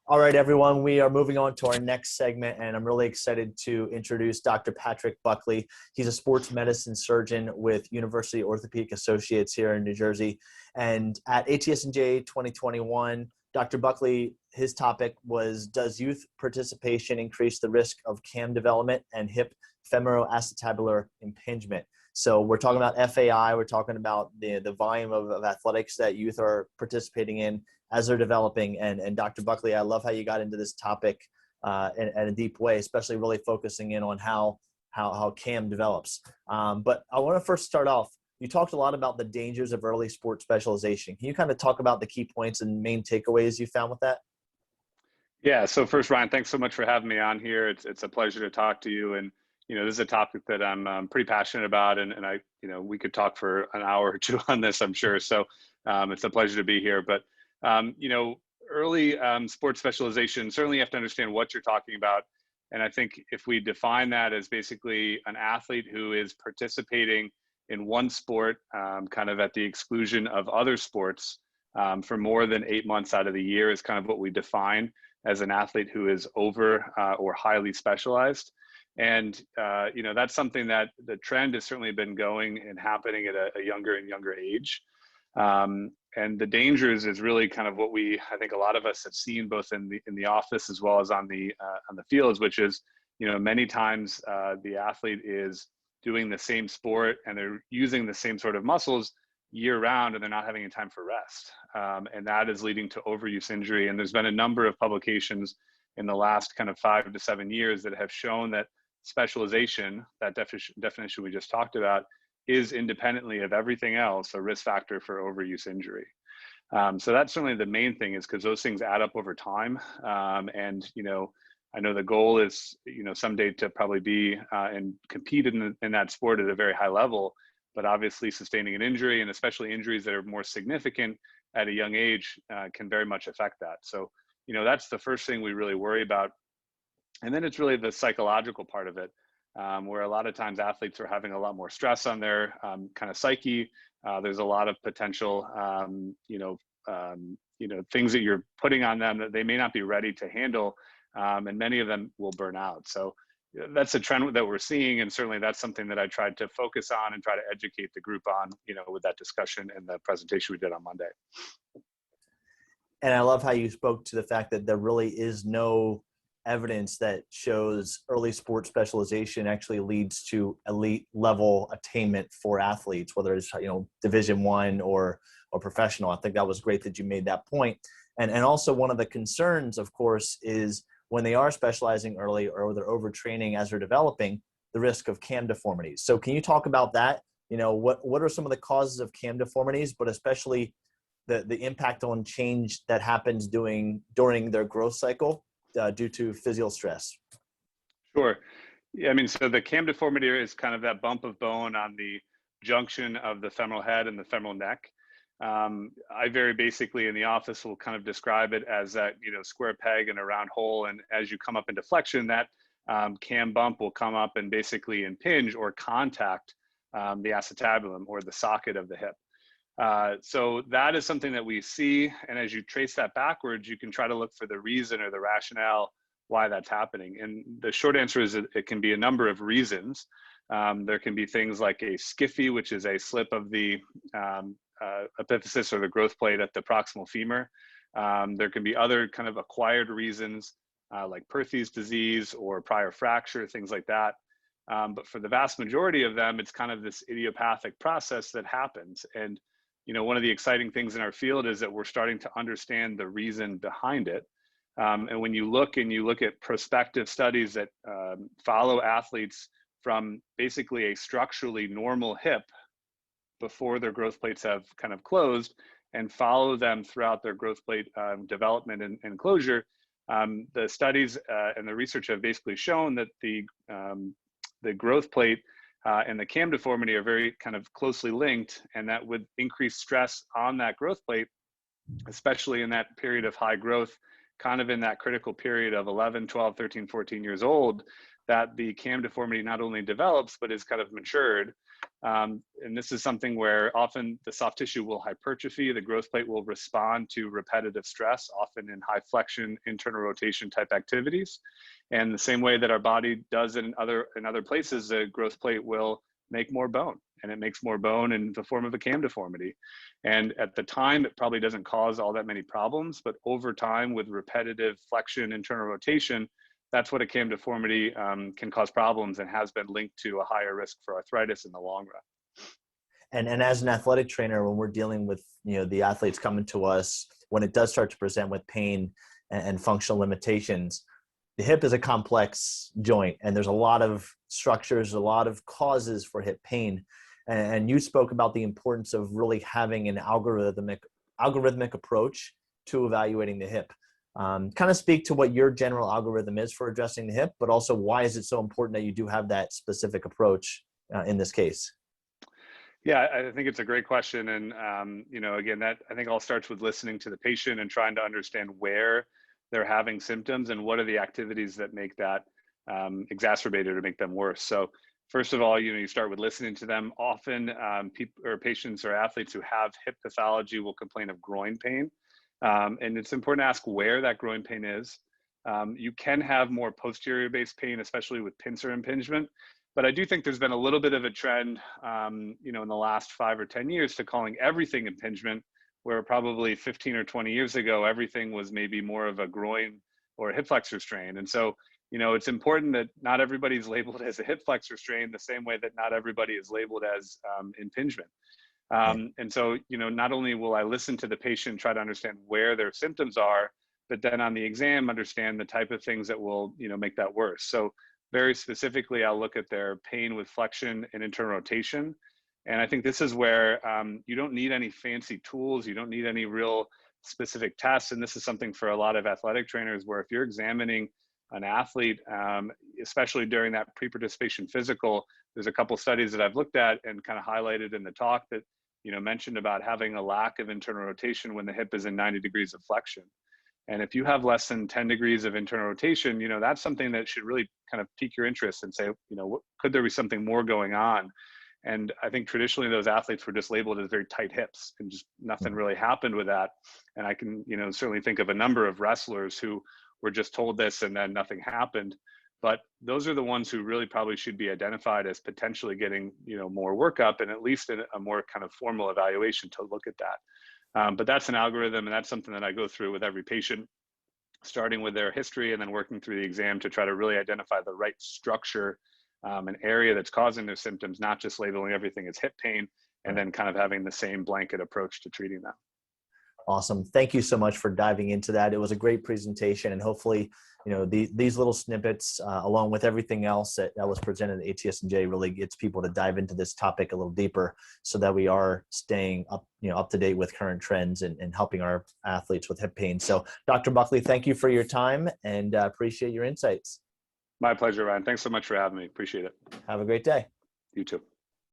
All right, everyone, we are moving on to our next segment, and I'm really excited to introduce Dr. Patrick Buckley. He's a sports medicine surgeon with University Orthopaedic Associates here in New Jersey. And at ATS&J 2021, Dr. Buckley, his topic was, does youth participation increase the risk of CAM development and hip femoroacetabular impingement? So we're talking about FAI, we're talking about the volume of athletics that youth are participating in as they're developing. And Dr. Buckley, I love how you got into this topic in a deep way, especially really focusing in on how CAM develops. But I want to first start off, you talked a lot about the dangers of early sport specialization. Can you kind of talk about the key points and main takeaways you found with that? Yeah, so first, Ryan, thanks so much for having me on here. It's a pleasure to talk to you. And, this is a topic that I'm pretty passionate about. And I, we could talk for an hour or two on this, I'm sure. So it's a pleasure to be here. But, early sports specialization, certainly you have to understand what you're talking about. And I think if we define that as basically an athlete who is participating in one sport, kind of at the exclusion of other sports for more than 8 months out of the year is kind of what we define as an athlete who is over or highly specialized. And, that's something that the trend has certainly been going and happening at a younger and younger age. And the dangers is really kind of what I think a lot of us have seen both in the office as well as on the fields, which is, many times the athlete is doing the same sport and they're using the same sort of muscles year round and they're not having any time for rest. And that is leading to overuse injury. And there's been a number of publications in the last kind of 5 to 7 years that have shown that specialization, that definition we just talked about, is independently of everything else a risk factor for overuse injury. So that's certainly the main thing, is because those things add up over time. And, I know the goal is, someday to probably be and compete in that sport at a very high level, but obviously sustaining an injury, and especially injuries that are more significant at a young age, can very much affect that. So, that's the first thing we really worry about. And then it's really the psychological part of it, where a lot of times athletes are having a lot more stress on their kind of psyche. There's a lot of potential, things that you're putting on them that they may not be ready to handle, and many of them will burn out. So that's a trend that we're seeing, and certainly that's something that I tried to focus on and try to educate the group on, with that discussion and the presentation we did on Monday. And I love how you spoke to the fact that there really is no evidence that shows early sports specialization actually leads to elite level attainment for athletes, whether it's Division I or professional. I think that was great that you made that point. And also one of the concerns, of course, is when they are specializing early or they're overtraining as they're developing, the risk of CAM deformities. So can you talk about that? What are some of the causes of CAM deformities, but especially the impact on change that happens during their growth cycle due to physeal stress? Sure. Yeah, so the CAM deformity is kind of that bump of bone on the junction of the femoral head and the femoral neck. I very basically in the office will kind of describe it as that, square peg in a round hole. And as you come up into flexion, that CAM bump will come up and basically impinge or contact the acetabulum or the socket of the hip. So that is something that we see. And as you trace that backwards, you can try to look for the reason or the rationale why that's happening. And the short answer is it can be a number of reasons. There can be things like a skiffy, which is a slip of the epiphysis or the growth plate at the proximal femur. There can be other kind of acquired reasons like Perthes disease or prior fracture, things like that. But for the vast majority of them, it's kind of this idiopathic process that happens. And one of the exciting things in our field is that we're starting to understand the reason behind it. And when you look at prospective studies that follow athletes from basically a structurally normal hip before their growth plates have kind of closed and follow them throughout their growth plate development and closure, the studies and the research have basically shown that the growth plate and the CAM deformity are very kind of closely linked, and that would increase stress on that growth plate, especially in that period of high growth kind of in that critical period of 11, 12, 13, 14 years old that the cam deformity not only develops, but is kind of matured. And this is something where often the soft tissue will hypertrophy, the growth plate will respond to repetitive stress, often in high flexion, internal rotation type activities. And the same way that our body does it in other places, the growth plate will make more bone, and it makes more bone in the form of a cam deformity. And at the time, it probably doesn't cause all that many problems, but over time with repetitive flexion, internal rotation, that's what a cam deformity can cause problems and has been linked to a higher risk for arthritis in the long run. And as an athletic trainer, when we're dealing with, the athletes coming to us, when it does start to present with pain and functional limitations, the hip is a complex joint, and there's a lot of structures, a lot of causes for hip pain. And you spoke about the importance of really having an algorithmic approach to evaluating the hip. Kind of speak to what your general algorithm is for addressing the hip, but also why is it so important that you do have that specific approach in this case? Yeah, I think it's a great question. And, again, that I think all starts with listening to the patient and trying to understand where they're having symptoms and what are the activities that make that exacerbated or make them worse. So first of all, you start with listening to them. Often patients or athletes who have hip pathology will complain of groin pain. And it's important to ask where that groin pain is. You can have more posterior based pain, especially with pincer impingement. But I do think there's been a little bit of a trend, in the last 5 or 10 years to calling everything impingement, where probably 15 or 20 years ago, everything was maybe more of a groin or a hip flexor strain. And so, it's important that not everybody's labeled as a hip flexor strain the same way that not everybody is labeled as impingement. And so, not only will I listen to the patient, try to understand where their symptoms are, but then on the exam, understand the type of things that will, make that worse. So very specifically, I'll look at their pain with flexion and internal rotation. And I think this is where you don't need any fancy tools. You don't need any real specific tests. And this is something for a lot of athletic trainers where if you're examining an athlete, especially during that pre-participation physical, there's a couple studies that I've looked at and kind of highlighted in the talk that, mentioned about having a lack of internal rotation when the hip is in 90 degrees of flexion. And if you have less than 10 degrees of internal rotation, that's something that should really kind of pique your interest and say, could there be something more going on? And I think traditionally those athletes were just labeled as very tight hips and just nothing really happened with that. And I can, certainly think of a number of wrestlers who were just told this and then nothing happened. But those are the ones who really probably should be identified as potentially getting, more workup and at least a more kind of formal evaluation to look at that. But that's an algorithm, and that's something that I go through with every patient, starting with their history and then working through the exam to try to really identify the right structure, an area that's causing their symptoms, not just labeling everything as hip pain, and then kind of having the same blanket approach to treating them. Awesome. Thank you so much for diving into that. It was a great presentation, and hopefully, these little snippets, along with everything else that was presented at ATS&J, really gets people to dive into this topic a little deeper, so that we are staying up to date with current trends and helping our athletes with hip pain. So, Dr. Buckley, thank you for your time, and appreciate your insights. My pleasure, Ryan. Thanks so much for having me. Appreciate it. Have a great day. You too.